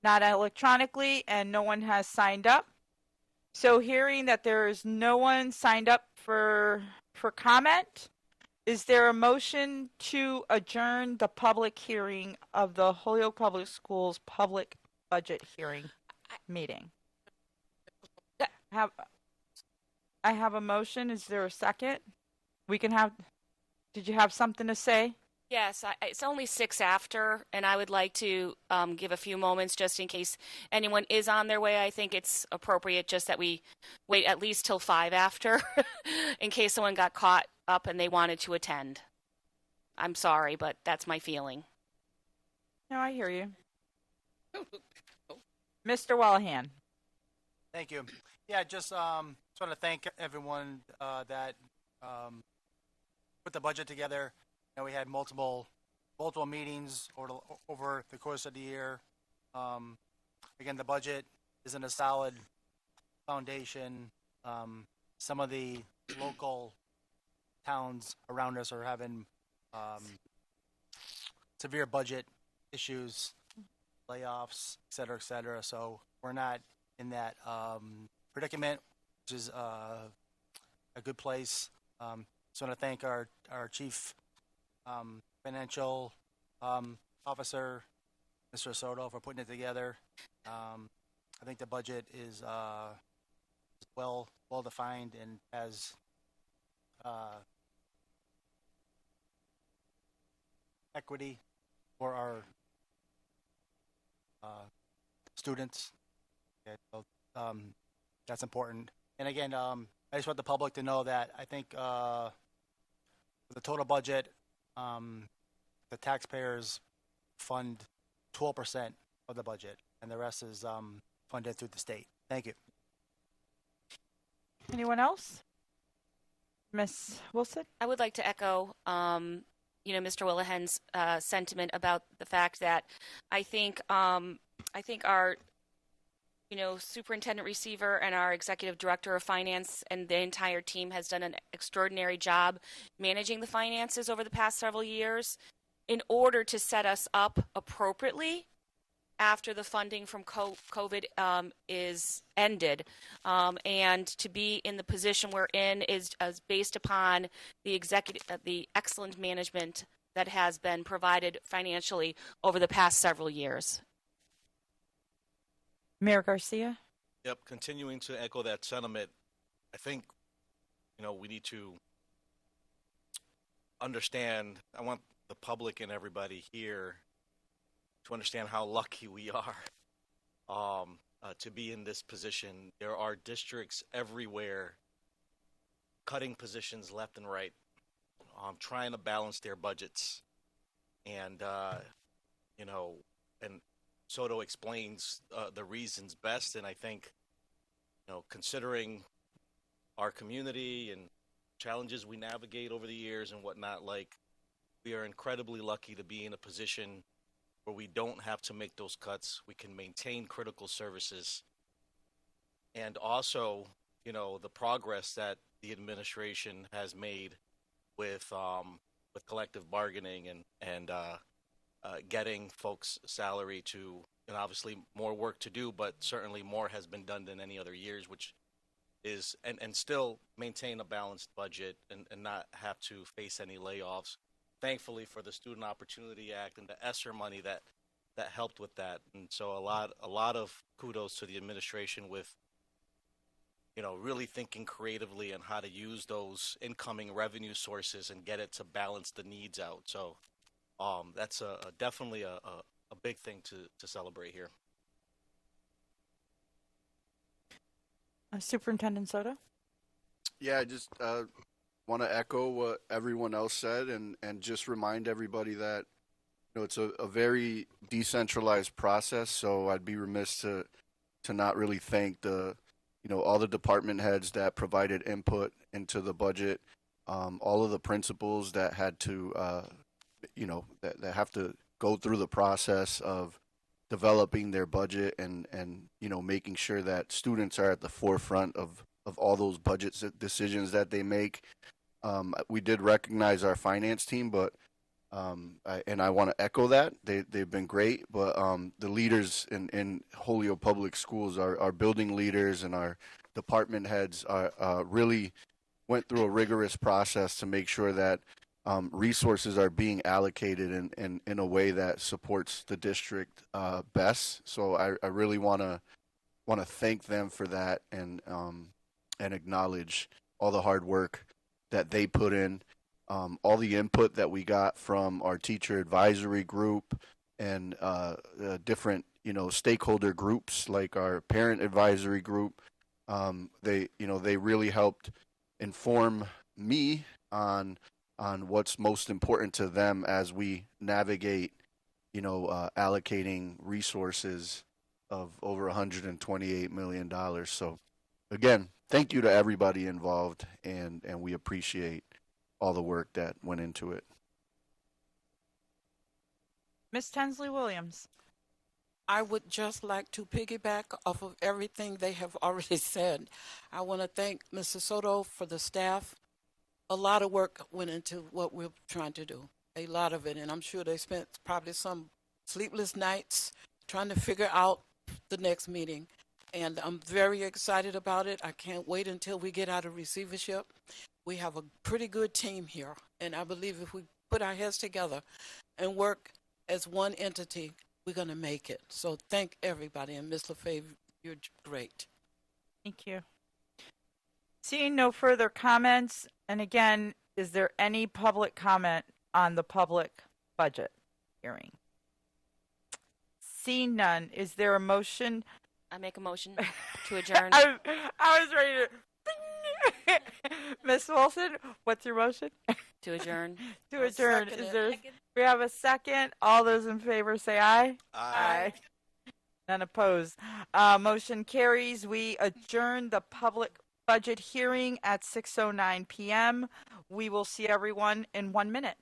not electronically, and no one has signed up. So hearing that there is no one signed up for comment, is there a motion to adjourn the public hearing of the Holyoke Public Schools public budget hearing meeting? Have I have a motion? Is there a second? We can have. Did you have something to say? Yes, it's only 6 after, and I would like to give a few moments just in case anyone is on their way. I think it's appropriate just that we wait at least till 5 after in case someone got caught up and they wanted to attend. I'm sorry, but that's my feeling. No, I hear you. Mr. Wallahan. Thank you. Yeah, just want to thank everyone that put the budget together. You know, we had multiple meetings over the course of the year. Again, the budget is in a solid foundation. Some of the local towns around us are having severe budget issues, layoffs, et cetera, et cetera. So we're not in that predicament, which is a good place. So I want to thank our chief financial officer, Mr. Soto, for putting it together. I think the budget is well defined and has equity for our students. Okay, so that's important. And again, I just want the public to know that I think the total budget, the taxpayers fund 12% of the budget, and the rest is funded through the state. Thank you. Anyone else? Miss Wilson? I would like to echo, Mr. Willahen's sentiment about the fact that I think our superintendent receiver and our executive director of finance and the entire team has done an extraordinary job managing the finances over the past several years in order to set us up appropriately after the funding from COVID is ended, and to be in the position we're in is based upon the excellent management that has been provided financially over the past several years. Mayor Garcia? Yep, continuing to echo that sentiment, I think, we need to understand, I want the public and everybody here to understand how lucky we are to be in this position. There are districts everywhere cutting positions left and right, trying to balance their budgets. And, and Soto explains the reasons best. And I think, considering our community and challenges we navigate over the years and whatnot, we are incredibly lucky to be in a position where we don't have to make those cuts. We can maintain critical services. And also, the progress that the administration has made with collective bargaining and getting folks' salary to, and obviously more work to do, but certainly more has been done than any other years, which is, and still maintain a balanced budget and not have to face any layoffs. Thankfully for the Student Opportunity Act and the ESSER money that helped with that. And so a lot of kudos to the administration with, really thinking creatively on how to use those incoming revenue sources and get it to balance the needs out. So that's definitely a big thing to celebrate here. Superintendent Soto? Yeah, I just want to echo what everyone else said and just remind everybody that it's a very decentralized process. So I'd be remiss to not really thank all the department heads that provided input into the budget, all of the principals that had to that have to go through the process of developing their budget and making sure that students are at the forefront of all those budget decisions that they make. We did recognize our finance team, but And I want to echo that. They've been great, but the leaders in Holyoke Public Schools, our building leaders and our department heads are really went through a rigorous process to make sure that resources are being allocated in a way that supports the district best. So I really want to thank them for that and acknowledge all the hard work that they put in, all the input that we got from our teacher advisory group and different stakeholder groups like our parent advisory group. They really helped inform me on what's most important to them as we navigate allocating resources of over $128 million. So again, thank you to everybody involved, and we appreciate all the work that went into it. Miss Tensley Williams. I would just like to piggyback off of everything they have already said. I want to thank Mr. Soto for the staff. A lot of work went into what we're trying to do, a lot of it, and I'm sure they spent probably some sleepless nights trying to figure out the next meeting. And I'm very excited about it. I can't wait until we get out of receivership. We have a pretty good team here, and I believe if we put our heads together and work as one entity, we're going to make it. So thank everybody. And Ms. Lefebvre, you're great. Thank you. Seeing no further comments, and again, is there any public comment on the public budget hearing? Seeing none, is there a motion? I make a motion to adjourn. I was ready to. Miss Wilson, what's your motion? To adjourn. To I'll adjourn. second Is it. there? We have a second. All those in favor say aye. Aye. None opposed. Motion carries. We adjourn the public budget hearing at 6:09 p.m. We will see everyone in 1 minute.